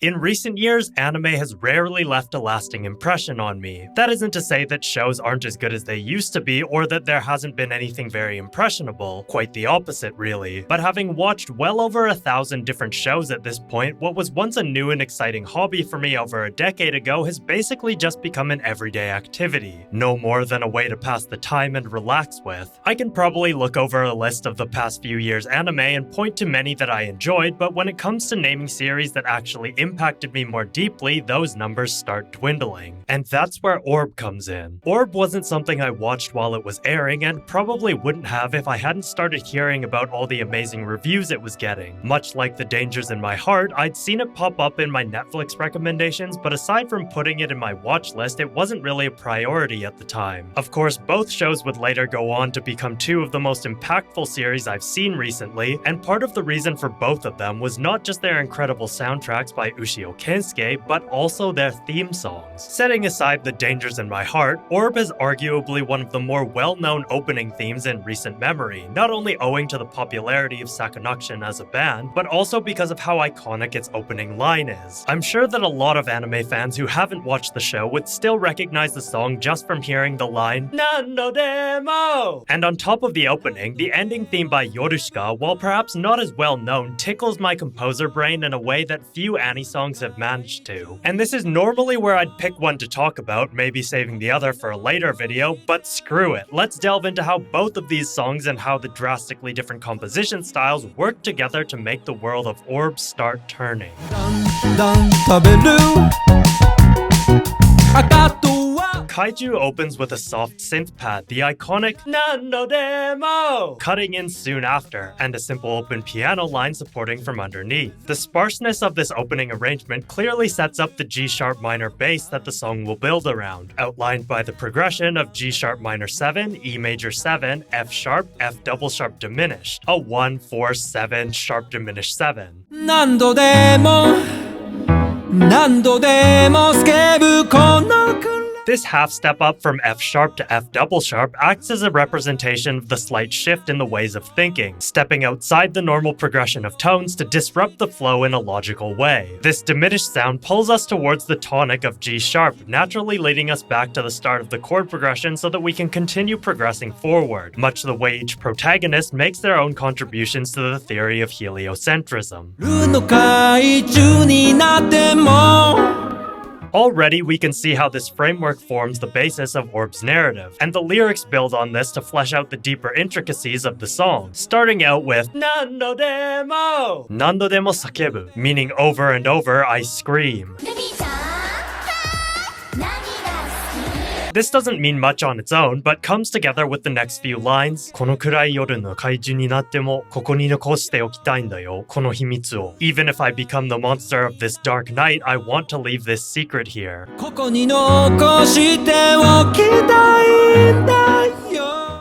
In recent years, anime has rarely left a lasting impression on me. That isn't to say that shows aren't as good as they used to be, or that there hasn't been anything very impressionable. Quite the opposite, really. But having watched well over 1,000 different shows at this point, what was once a new and exciting hobby for me over a decade ago has basically just become an everyday activity. No more than a way to pass the time and relax with. I can probably look over a list of the past few years' anime and point to many that I enjoyed, but when it comes to naming series that actually impacted me more deeply, those numbers start dwindling. And that's where Orb comes in. Orb wasn't something I watched while it was airing, and probably wouldn't have if I hadn't started hearing about all the amazing reviews it was getting. Much like The Dangers in My Heart, I'd seen it pop up in my Netflix recommendations, but aside from putting it in my watch list, it wasn't really a priority at the time. Of course, both shows would later go on to become two of the most impactful series I've seen recently, and part of the reason for both of them was not just their incredible soundtracks by Ushio Kensuke, but also their theme songs. Setting aside The Dangers in My Heart, Orb is arguably one of the more well-known opening themes in recent memory, not only owing to the popularity of Sakanuction as a band, but also because of how iconic its opening line is. I'm sure that a lot of anime fans who haven't watched the show would still recognize the song just from hearing the line, "Nando demo!" And on top of the opening, the ending theme by Yorushika, while perhaps not as well known, tickles my composer brain in a way that few Annie songs have managed to. And this is normally where I'd pick one to talk about, maybe saving the other for a later video, but screw it. Let's delve into how both of these songs and how the drastically different composition styles work together to make the world of Orb start turning. Kaiju opens with a soft synth pad, the iconic "Nando demo!" cutting in soon after, and a simple open piano line supporting from underneath. The sparseness of this opening arrangement clearly sets up the G-sharp minor bass that the song will build around, outlined by the progression of G-sharp minor 7, E major 7, F sharp, F double sharp diminished, a 1, 4, 7 sharp diminished 7. Nando demo, Nando demo, this half step up from F sharp to F double sharp acts as a representation of the slight shift in the ways of thinking, stepping outside the normal progression of tones to disrupt the flow in a logical way. This diminished sound pulls us towards the tonic of G sharp, naturally leading us back to the start of the chord progression so that we can continue progressing forward, much the way each protagonist makes their own contributions to the theory of heliocentrism. Already, we can see how this framework forms the basis of Orb's narrative, and the lyrics build on this to flesh out the deeper intricacies of the song, starting out with "Nando demo!" Nando demo sakebu, meaning over and over I scream. This doesn't mean much on its own, but comes together with the next few lines. この暗い夜の怪獣になっても、ここに残しておきたいんだよ、この秘密を。Even if I become the monster of this dark night, I want to leave this secret here. ここに残しておきたいんだよ。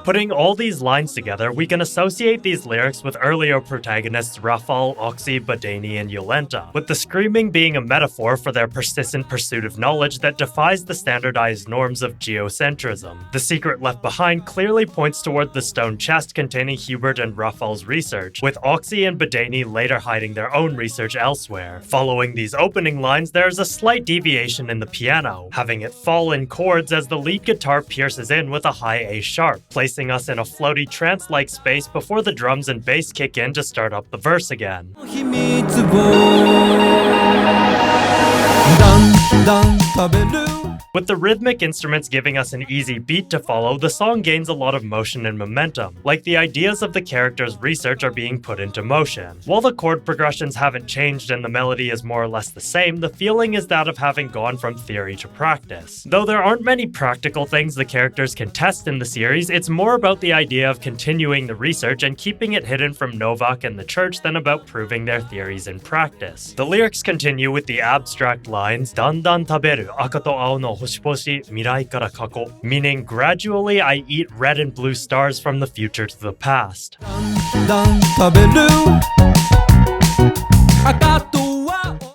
Putting all these lines together, we can associate these lyrics with earlier protagonists Rafal, Oxy, Badani, and Yolenta, with the screaming being a metaphor for their persistent pursuit of knowledge that defies the standardized norms of geocentrism. The secret left behind clearly points toward the stone chest containing Hubert and Rafal's research, with Oxy and Badani later hiding their own research elsewhere. Following these opening lines, there is a slight deviation in the piano, having it fall in chords as the lead guitar pierces in with a high A sharp, placing us in a floaty trance-like space before the drums and bass kick in to start up the verse again. With the rhythmic instruments giving us an easy beat to follow, the song gains a lot of motion and momentum, like the ideas of the character's research are being put into motion. While the chord progressions haven't changed and the melody is more or less the same, the feeling is that of having gone from theory to practice. Though there aren't many practical things the characters can test in the series, it's more about the idea of continuing the research and keeping it hidden from Novak and the church than about proving their theories in practice. The lyrics continue with the abstract lines, だんだん食べる赤と青の星々未来から過去, meaning gradually I eat red and blue stars from the future to the past.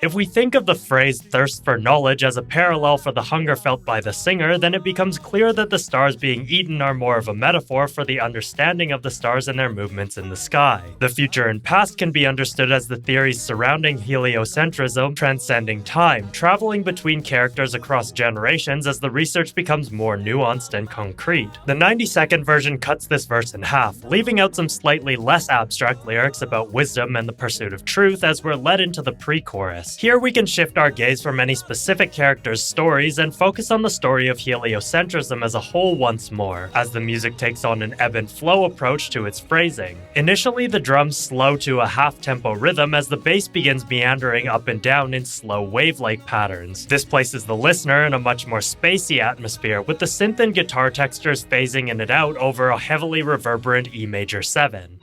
If we think of the phrase thirst for knowledge as a parallel for the hunger felt by the singer, then it becomes clear that the stars being eaten are more of a metaphor for the understanding of the stars and their movements in the sky. The future and past can be understood as the theories surrounding heliocentrism transcending time, traveling between characters across generations as the research becomes more nuanced and concrete. The 90-second version cuts this verse in half, leaving out some slightly less abstract lyrics about wisdom and the pursuit of truth as we're led into the pre-chorus. Here we can shift our gaze from any specific character's stories and focus on the story of heliocentrism as a whole once more, as the music takes on an ebb and flow approach to its phrasing. Initially, the drums slow to a half-tempo rhythm as the bass begins meandering up and down in slow wave-like patterns. This places the listener in a much more spacey atmosphere, with the synth and guitar textures phasing in and out over a heavily reverberant E major 7.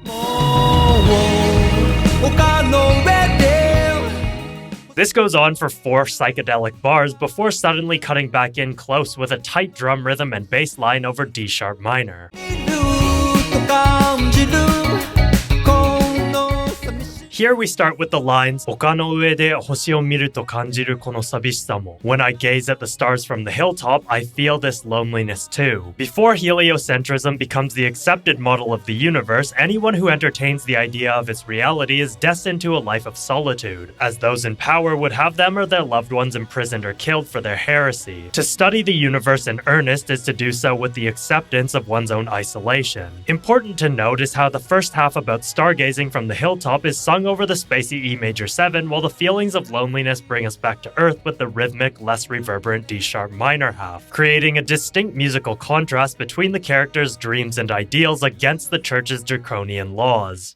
This goes on for 4 psychedelic bars before suddenly cutting back in close with a tight drum rhythm and bass line over D sharp minor. Here we start with the lines, 丘の上で星を見ると感じるこの寂しさも. When I gaze at the stars from the hilltop, I feel this loneliness too. Before heliocentrism becomes the accepted model of the universe, anyone who entertains the idea of its reality is destined to a life of solitude, as those in power would have them or their loved ones imprisoned or killed for their heresy. To study the universe in earnest is to do so with the acceptance of one's own isolation. Important to note is how the first half about stargazing from the hilltop is sung over the spacey E major 7, while the feelings of loneliness bring us back to earth with the rhythmic, less reverberant D sharp minor half, creating a distinct musical contrast between the characters' dreams and ideals against the church's draconian laws.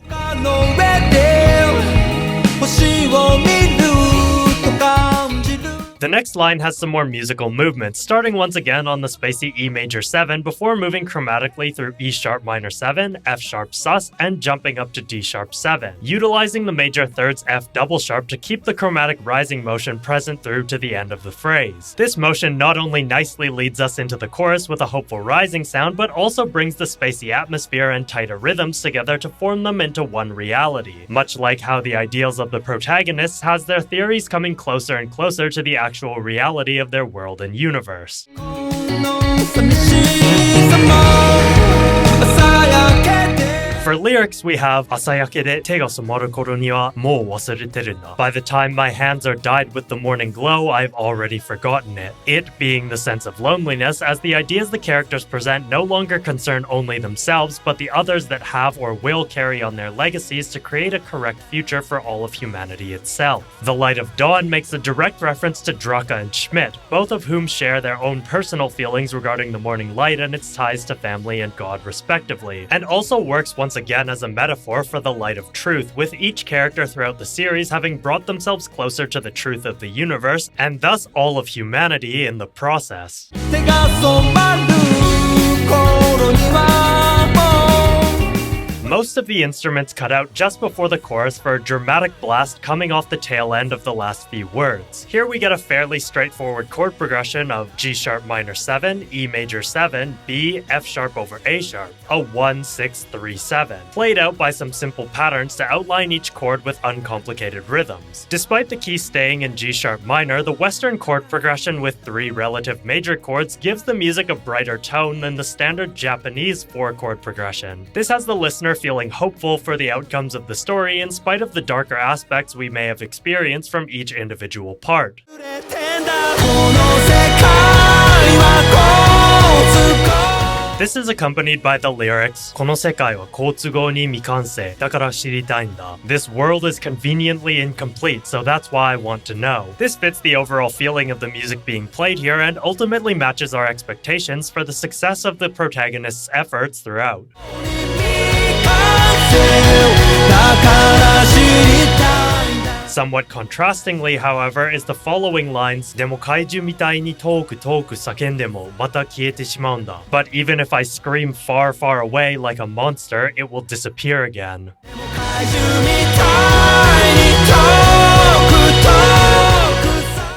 The next line has some more musical movements, starting once again on the spacey E major 7 before moving chromatically through E sharp minor 7, F sharp sus, and jumping up to D sharp 7, utilizing the major thirds F double sharp to keep the chromatic rising motion present through to the end of the phrase. This motion not only nicely leads us into the chorus with a hopeful rising sound, but also brings the spacey atmosphere and tighter rhythms together to form them into one reality, much like how the ideals of the protagonists has their theories coming closer and closer to the actual reality of their world and universe. For lyrics, we have 朝焼けで手が染まる頃にはもう忘れてるな. By the time my hands are dyed with the morning glow, I've already forgotten it. It being the sense of loneliness, as the ideas the characters present no longer concern only themselves, but the others that have or will carry on their legacies to create a correct future for all of humanity itself. The Light of Dawn makes a direct reference to Draka and Schmidt, both of whom share their own personal feelings regarding the morning light and its ties to family and God respectively, and also works once again as a metaphor for the light of truth, with each character throughout the series having brought themselves closer to the truth of the universe, and thus all of humanity in the process. Most of the instruments cut out just before the chorus for a dramatic blast coming off the tail end of the last few words. Here we get a fairly straightforward chord progression of G sharp minor 7, E major 7, B, F sharp over A sharp, a 1-6-3-7, played out by some simple patterns to outline each chord with uncomplicated rhythms. Despite the key staying in G sharp minor, the Western chord progression with 3 relative major chords gives the music a brighter tone than the standard Japanese 4-chord progression. This has the listener feeling hopeful for the outcomes of the story in spite of the darker aspects we may have experienced from each individual part. This is accompanied by the lyrics, この世界は好都合に未完成、だから知りたいんだ. This world is conveniently incomplete, so that's why I want to know. This fits the overall feeling of the music being played here and ultimately matches our expectations for the success of the protagonist's efforts throughout. Somewhat contrastingly, however, is the following lines, でも怪獣みたいに遠く遠く叫んでもまた消えてしまうんだ. But even if I scream far, far away like a monster, it will disappear again.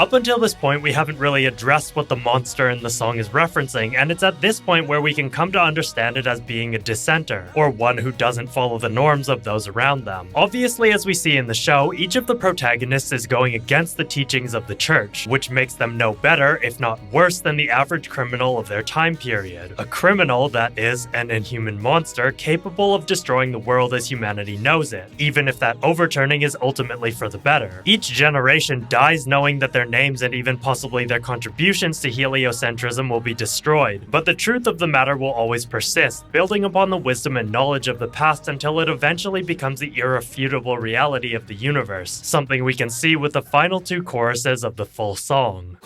Up Up until this point, we haven't really addressed what the monster in the song is referencing, and it's at this point where we can come to understand it as being a dissenter, or one who doesn't follow the norms of those around them. Obviously, as we see in the show, each of the protagonists is going against the teachings of the church, which makes them no better, if not worse, than the average criminal of their time period. A criminal, that is, an inhuman monster capable of destroying the world as humanity knows it, even if that overturning is ultimately for the better. Each generation dies knowing that their names and even possibly their contributions to heliocentrism will be destroyed, but the truth of the matter will always persist, building upon the wisdom and knowledge of the past until it eventually becomes the irrefutable reality of the universe, something we can see with the final two choruses of the full song.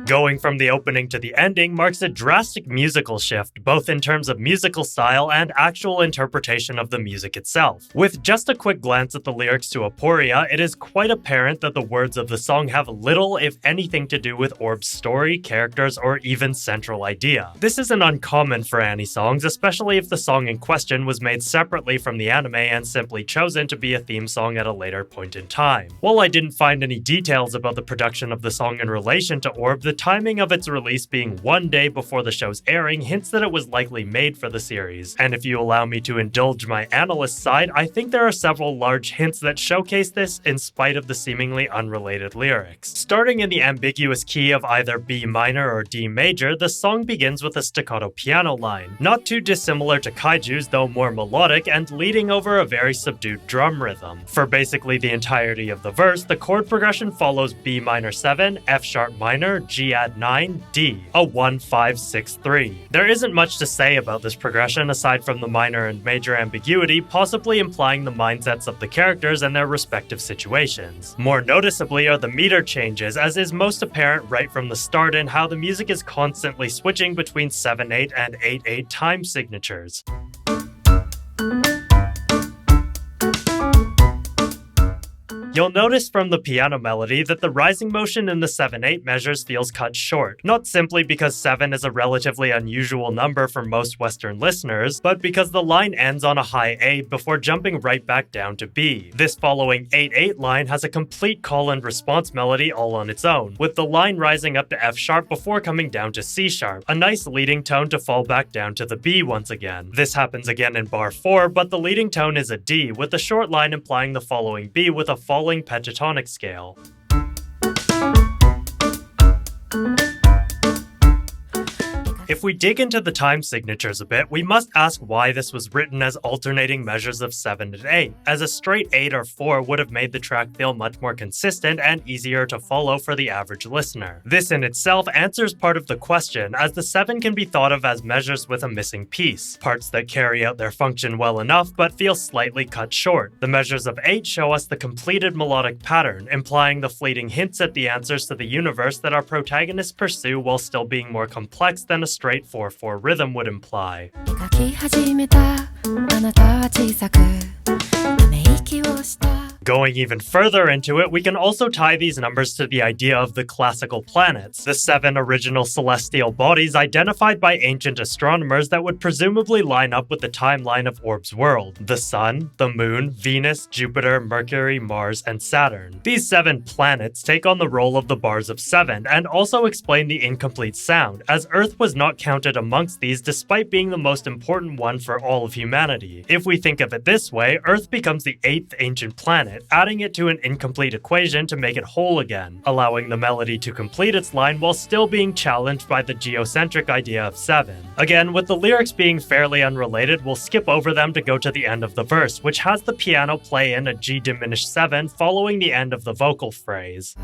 Going from the opening to the ending marks a drastic musical shift, both in terms of musical style and actual interpretation of the music itself. With just a quick glance at the lyrics to Aporia, it is quite apparent that the words of the song have little, if anything, to do with Orb's story, characters, or even central idea. This isn't uncommon for anime songs, especially if the song in question was made separately from the anime and simply chosen to be a theme song at a later point in time. While I didn't find any details about the production of the song in relation to Orb, the timing of its release being one day before the show's airing hints that it was likely made for the series. And if you allow me to indulge my analyst side, I think there are several large hints that showcase this in spite of the seemingly unrelated lyrics. Starting in the ambiguous key of either B minor or D major, the song begins with a staccato piano line, not too dissimilar to Kaiju's, though more melodic, and leading over a very subdued drum rhythm. For basically the entirety of the verse, the chord progression follows B minor 7, F sharp minor, G add 9, D, a 1-5-6-3. There isn't much to say about this progression aside from the minor and major ambiguity, possibly implying the mindsets of the characters and their respective situations. More noticeably are the meter changes, as is most apparent right from the start in how the music is constantly switching between 7/8 and 8/8 time signatures. You'll notice from the piano melody that the rising motion in the 7/8 measures feels cut short, not simply because 7 is a relatively unusual number for most Western listeners, but because the line ends on a high A before jumping right back down to B. This following 8/8 line has a complete call and response melody all on its own, with the line rising up to F sharp before coming down to C sharp, a nice leading tone to fall back down to the B once again. This happens again in bar 4, but the leading tone is a D, with the short line implying the following B with a falling pentatonic scale. If we dig into the time signatures a bit, we must ask why this was written as alternating measures of 7 and 8, as a straight 8 or 4 would have made the track feel much more consistent and easier to follow for the average listener. This in itself answers part of the question, as the 7 can be thought of as measures with a missing piece, parts that carry out their function well enough but feel slightly cut short. The measures of 8 show us the completed melodic pattern, implying the fleeting hints at the answers to the universe that our protagonists pursue while still being more complex than a straight 4/4 rhythm would imply. Going even further into it, we can also tie these numbers to the idea of the classical planets, the 7 original celestial bodies identified by ancient astronomers that would presumably line up with the timeline of Orb's world: the Sun, the Moon, Venus, Jupiter, Mercury, Mars, and Saturn. These 7 planets take on the role of the bars of 7, and also explain the incomplete sound, as Earth was not counted amongst these despite being the most important one for all of humanity. If we think of it this way, Earth becomes the 8th ancient planet, adding it to an incomplete equation to make it whole again, allowing the melody to complete its line while still being challenged by the geocentric idea of 7. Again, with the lyrics being fairly unrelated, we'll skip over them to go to the end of the verse, which has the piano play in a G diminished 7 following the end of the vocal phrase.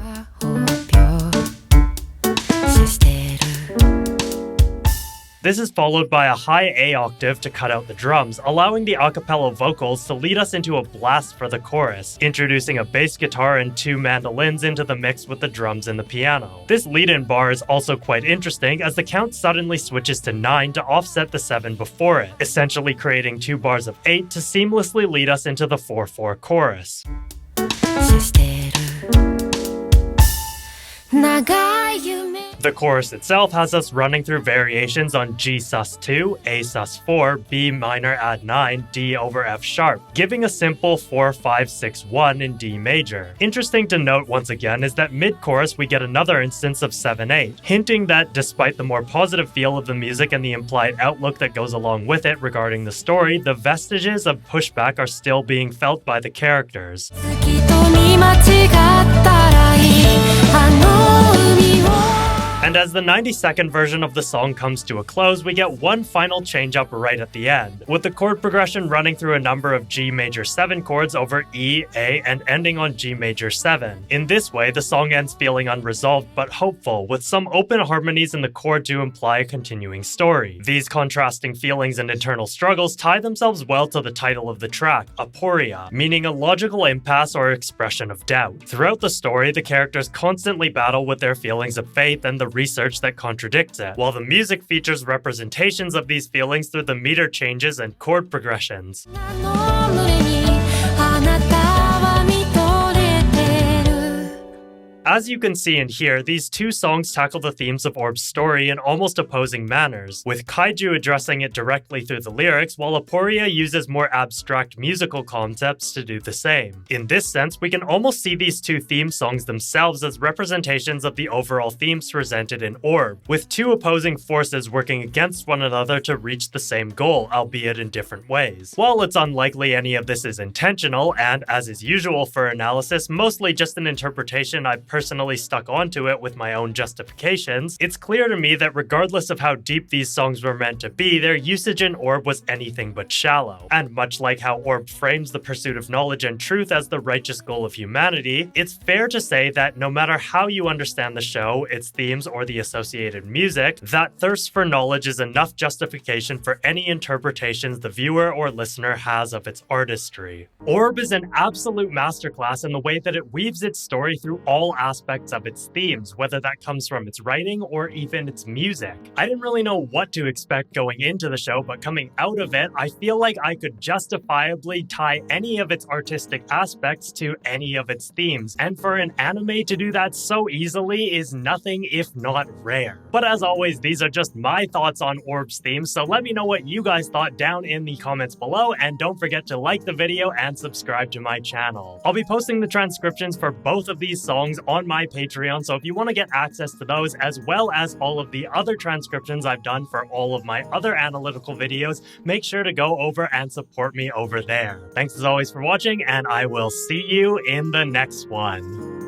This is followed by a high A octave to cut out the drums, allowing the a cappella vocals to lead us into a blast for the chorus, introducing a bass guitar and 2 mandolins into the mix with the drums and the piano. This lead-in bar is also quite interesting, as the count suddenly switches to 9 to offset the 7 before it, essentially creating 2 bars of 8 to seamlessly lead us into the 4/4 chorus. The chorus itself has us running through variations on G sus2, A sus4, B minor add 9, D over F sharp, giving a simple 4-5-6-1 in D major. Interesting to note once again is that mid-chorus we get another instance of 7-8, hinting that despite the more positive feel of the music and the implied outlook that goes along with it regarding the story, the vestiges of pushback are still being felt by the characters. And as the 90-second version of the song comes to a close, we get one final change-up right at the end, with the chord progression running through a number of G major 7 chords over E, A, and ending on G major 7. In this way, the song ends feeling unresolved but hopeful, with some open harmonies in the chord to imply a continuing story. These contrasting feelings and internal struggles tie themselves well to the title of the track, Aporia, meaning a logical impasse or expression of doubt. Throughout the story, the characters constantly battle with their feelings of faith and the research that contradicts it, while the music features representations of these feelings through the meter changes and chord progressions. As you can see and hear, these two songs tackle the themes of Orb's story in almost opposing manners, with Kaiju addressing it directly through the lyrics, while Aporia uses more abstract musical concepts to do the same. In this sense, we can almost see these two theme songs themselves as representations of the overall themes presented in Orb, with two opposing forces working against one another to reach the same goal, albeit in different ways. While it's unlikely any of this is intentional, and as is usual for analysis, mostly just an interpretation I've personally stuck onto it with my own justifications, it's clear to me that regardless of how deep these songs were meant to be, their usage in Orb was anything but shallow. And much like how Orb frames the pursuit of knowledge and truth as the righteous goal of humanity, it's fair to say that no matter how you understand the show, its themes, or the associated music, that thirst for knowledge is enough justification for any interpretations the viewer or listener has of its artistry. Orb is an absolute masterclass in the way that it weaves its story through all aspects of its themes, whether that comes from its writing or even its music. I didn't really know what to expect going into the show, but coming out of it, I feel like I could justifiably tie any of its artistic aspects to any of its themes, and for an anime to do that so easily is nothing if not rare. But as always, these are just my thoughts on Orb's themes, so let me know what you guys thought down in the comments below, and don't forget to like the video and subscribe to my channel. I'll be posting the transcriptions for both of these songs on my Patreon, so if you want to get access to those, as well as all of the other transcriptions I've done for all of my other analytical videos, make sure to go over and support me over there. Thanks as always for watching, and I will see you in the next one.